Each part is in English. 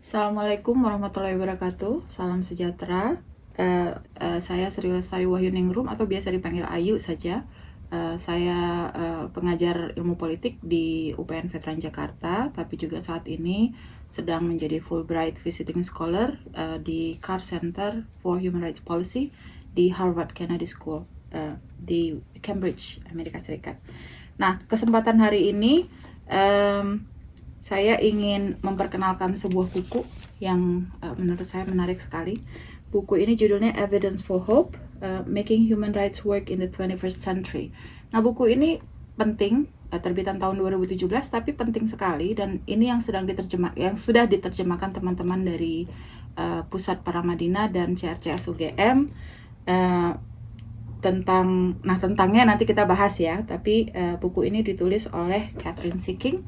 Assalamualaikum warahmatullahi wabarakatuh. Salam sejahtera. Saya Sri Lestari Wahyuningrum atau biasa dipanggil Ayu saja. Saya pengajar ilmu politik di UPN Veteran Jakarta, tapi juga saat ini sedang menjadi Fulbright Visiting Scholar di Carr Center for Human Rights Policy di Harvard Kennedy School di Cambridge, Amerika Serikat. Nah, kesempatan hari ini saya ingin memperkenalkan sebuah buku yang menurut saya menarik sekali. Buku ini judulnya Evidence for Hope, Making Human Rights Work in the 21st Century. Nah, buku ini penting, terbitan tahun 2017, tapi penting sekali, dan ini yang sudah diterjemahkan teman-teman dari Pusat Paramadina dan CRCS UGM. Tentangnya nanti kita bahas ya, tapi buku ini ditulis oleh Kathryn Sikkink.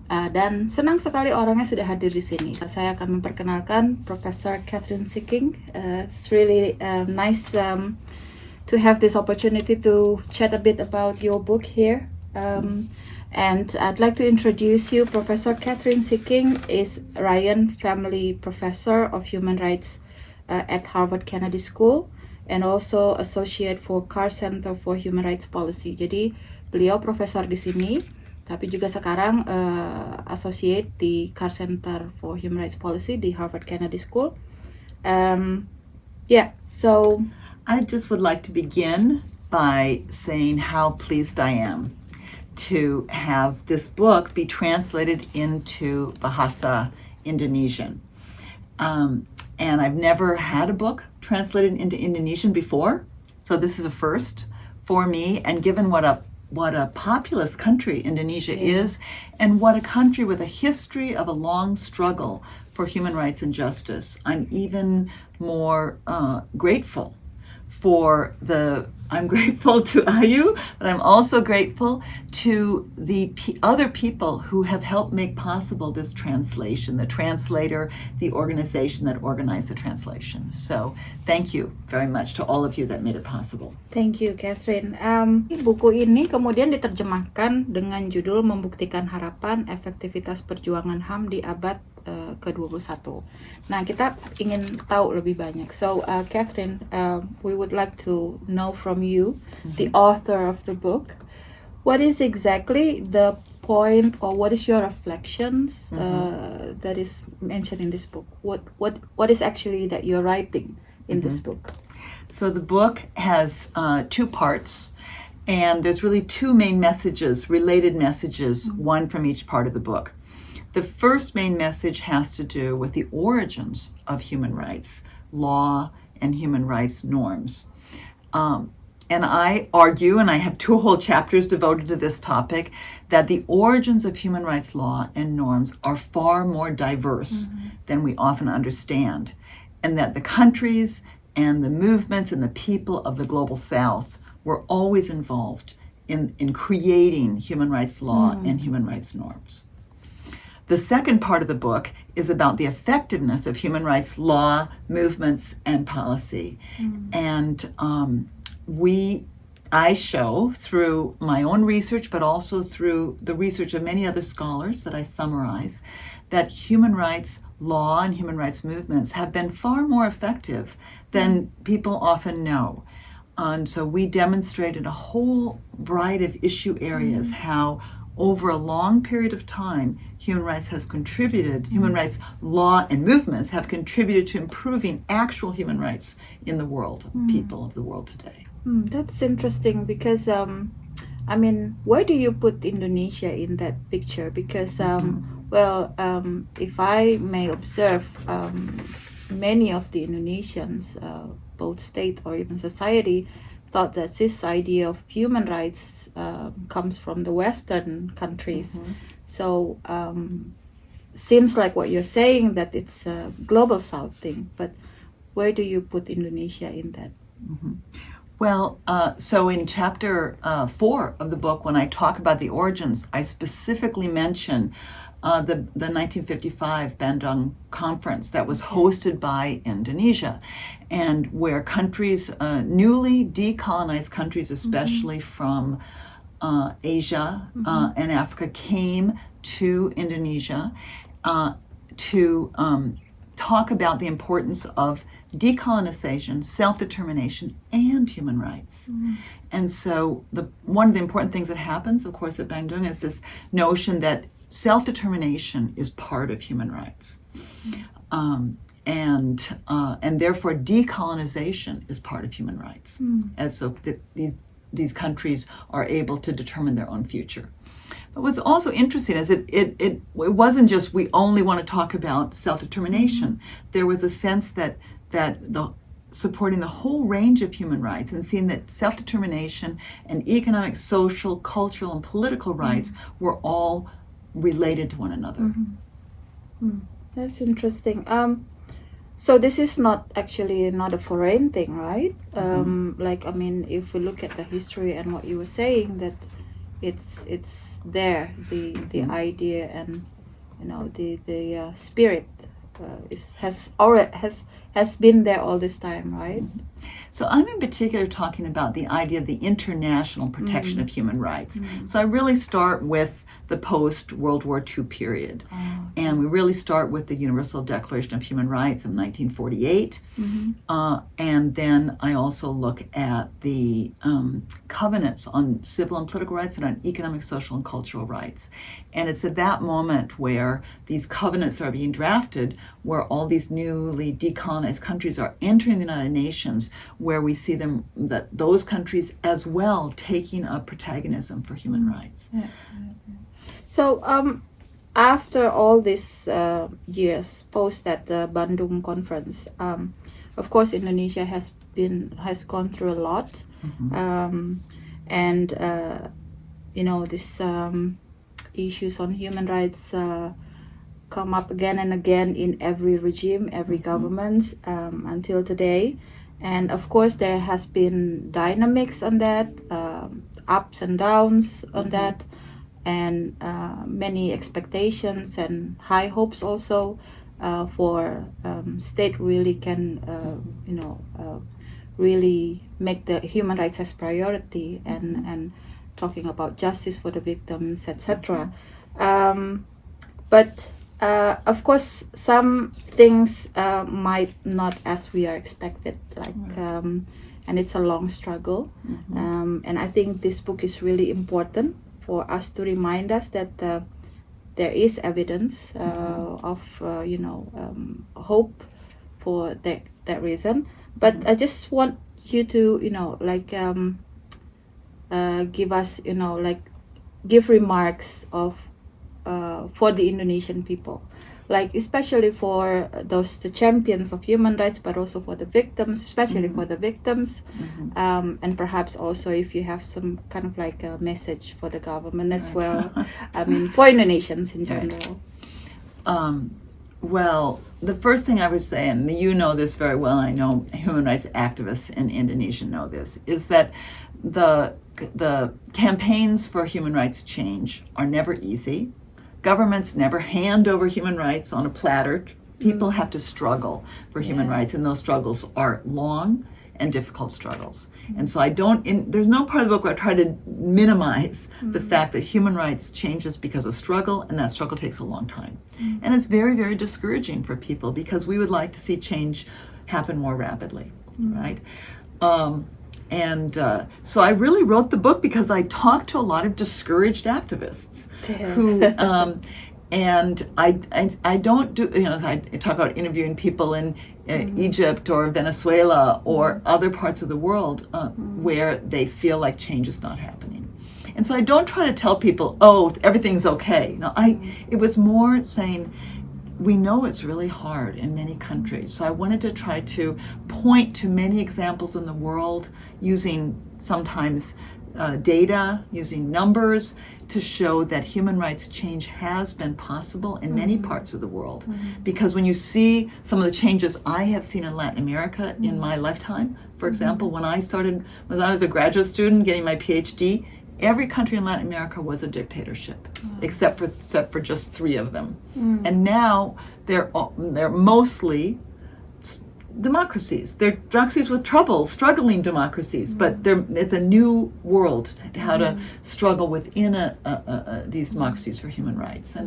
Dan senang sekali orangnya sudah hadir di sini. Saya akan memperkenalkan Professor Kathryn Sikkink. It's really nice to have this opportunity to chat a bit about your book here. And I'd like to introduce you. Professor Kathryn Sikkink is Ryan Family Professor of Human Rights at Harvard Kennedy School and also Associate for Carr Center for Human Rights Policy. Jadi beliau profesor di sini, tapi juga sekarang associate di Carr Center for Human Rights Policy di Harvard Kennedy School. So I just would like to begin by saying how pleased I am to have this book be translated into Bahasa Indonesian. And I've never had a book translated into Indonesian before, so this is a first for me, and given what a populous country Indonesia is, and what a country with a history of a long struggle for human rights and justice, I'm even more grateful I'm grateful to Ayu, but I'm also grateful to the other people who have helped make possible this translation, the translator, the organization that organized the translation. So thank you very much to all of you that made it possible. Thank you, Kathryn. Buku ini kemudian diterjemahkan dengan judul Membuktikan Harapan Efektivitas Perjuangan HAM di Abad ke-21. Nah, kita ingin tahu lebih banyak. So, Kathryn, we would like to know from you, the author of the book, what is exactly the point, or what is your reflections that is mentioned in this book? What is actually that you're writing in this book? So the book has two parts, and there's really two main messages, related messages, one from each part of the book. The first main message has to do with the origins of human rights, law, and human rights norms. And I argue, and I have two whole chapters devoted to this topic, that the origins of human rights law and norms are far more diverse than we often understand, and that the countries and the movements and the people of the global South were always involved in creating human rights law and human rights norms. The second part of the book is about the effectiveness of human rights law, movements, and policy. And I show through my own research, but also through the research of many other scholars that I summarize, that human rights law and human rights movements have been far more effective than people often know. And so we demonstrated a whole variety of issue areas, how over a long period of time, human rights law and movements have contributed to improving actual human rights in the world, people of the world today. That's interesting because, where do you put Indonesia in that picture? Because, if I may observe, many of the Indonesians, both state or even society, thought that this idea of human rights comes from the Western countries. So seems like what you're saying, that it's a global South thing, but where do you put Indonesia in that? Well, so in chapter 4 of the book, when I talk about the origins, I specifically mention the 1955 Bandung Conference that was hosted by Indonesia, and where countries, newly decolonized countries, especially from Asia and Africa, came to Indonesia to talk about the importance of decolonization, self-determination, and human rights. And so one of the important things that happens, of course, at Bandung is this notion that self-determination is part of human rights. And therefore decolonization is part of human rights. And so that these countries are able to determine their own future. But what's also interesting is it wasn't just we only want to talk about self-determination. There was a sense that supporting the whole range of human rights and seeing that self-determination and economic, social, cultural, and political rights were all related to one another. That's interesting. So this is not a foreign thing, right? Like, I mean, if we look at the history and what you were saying, that it's there, the idea and the spirit has been there all this time, right? So I'm in particular talking about the idea of the international protection of human rights. So I really start with the post-World War II period. And we really start with the Universal Declaration of Human Rights of 1948. And then I also look at the covenants on civil and political rights and on economic, social, and cultural rights. And it's at that moment where these covenants are being drafted, where all these newly decolonized countries are entering the United Nations, where we see those countries as well taking up protagonism for human rights. So after all these years post that Bandung conference, of course Indonesia has gone through a lot, and these issues on human rights come up again and again in every regime, every government until today. And of course there has been dynamics on that, ups and downs on that, and many expectations and high hopes also for state really can really make the human rights as priority and talking about justice for the victims, etc. But of course some things might not as we are expected, like and it's a long struggle, and I think this book is really important for us to remind us that there is evidence of hope for that reason. But I just want you to give us give remarks of for the Indonesian people, like especially for the champions of human rights, but also for the victims, especially for the victims, and perhaps also if you have some kind of like a message for the government as well. I mean, for Indonesians in general. Well, the first thing I would say, and you know this very well, I know human rights activists in Indonesia know this, is that the campaigns for human rights change are never easy. Governments never hand over human rights on a platter. People have to struggle for human rights, and those struggles are long and difficult struggles. And so there's no part of the book where I try to minimize the fact that human rights changes because of struggle, and that struggle takes a long time. And it's very, very discouraging for people because we would like to see change happen more rapidly, right? So I really wrote the book because I talked to a lot of discouraged activists who, and I don't do, I talk about interviewing people in Egypt or Venezuela or other parts of the world where they feel like change is not happening. And so I don't try to tell people, oh, everything's okay. No, it was more saying, we know it's really hard in many countries. So I wanted to try to point to many examples in the world using sometimes data, using numbers to show that human rights change has been possible in many parts of the world. Because when you see some of the changes I have seen in Latin America in my lifetime, for example, when I was a graduate student getting my PhD, every country in Latin America was a dictatorship, except for just 3 of them. And now they're mostly democracies. They're democracies with trouble, struggling democracies, but it's a new world, how to struggle within these democracies for human rights.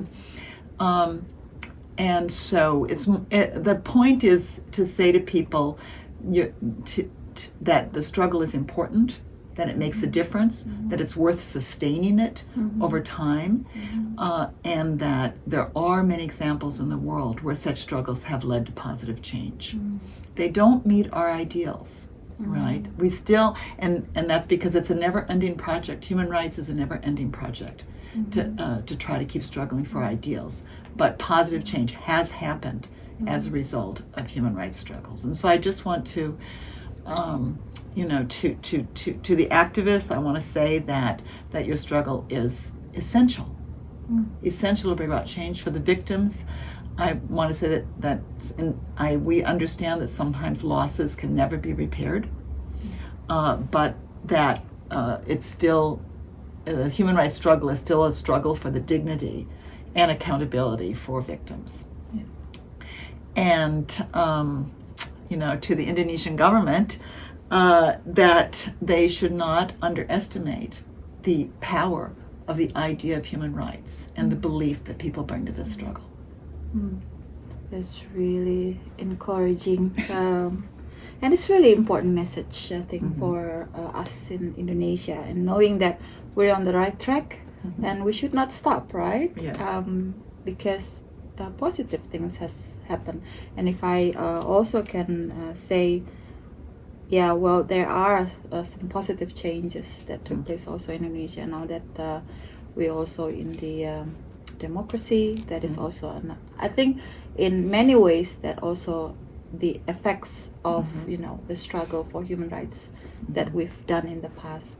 And so the point is to say to people that the struggle is important, that it makes a difference, that it's worth sustaining it over time, and that there are many examples in the world where such struggles have led to positive change. They don't meet our ideals, right? We still, and that's because it's a never-ending project. Human rights is a never-ending project to try to keep struggling for ideals. But positive change has happened as a result of human rights struggles. And so I just want to, to the activists, I want to say that your struggle is essential, essential to bring about change. For the victims, I want to say that we understand that sometimes losses can never be repaired, but that it's still, the human rights struggle is still a struggle for the dignity and accountability for victims. Yeah. And, to the Indonesian government, that they should not underestimate the power of the idea of human rights and the belief that people bring to this struggle. That's really encouraging. And it's really important message, I think, for us in Indonesia, and knowing that we're on the right track and we should not stop, right? Yes. Because positive things has happened. And if I also can say, there are some positive changes that took place also in Indonesia now that we also in the democracy. That is also, I think, in many ways that also the effects of the struggle for human rights that we've done in the past.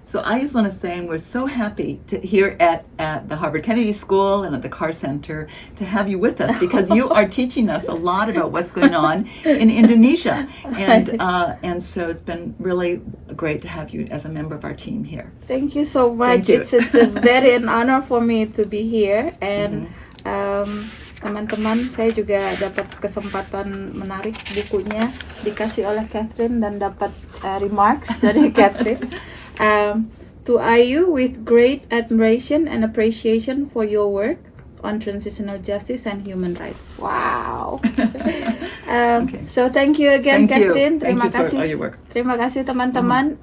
So I just want to say, and we're so happy to here at the Harvard Kennedy School and at the Carr Center to have you with us, because you are teaching us a lot about what's going on in Indonesia, and so it's been really great to have you as a member of our team here. Thank you so much. Thank you. It's a very an honor for me to be here, and teman-teman, saya juga dapat kesempatan menarik, bukunya dikasih oleh Kathryn dan dapat remarks dari Kathryn. To IU, with great admiration and appreciation for your work on transitional justice and human rights. Wow. Okay. So thank you again, Thank you. Kathryn. Thank Terima you for kasih. all your work. Terima kasih teman-teman.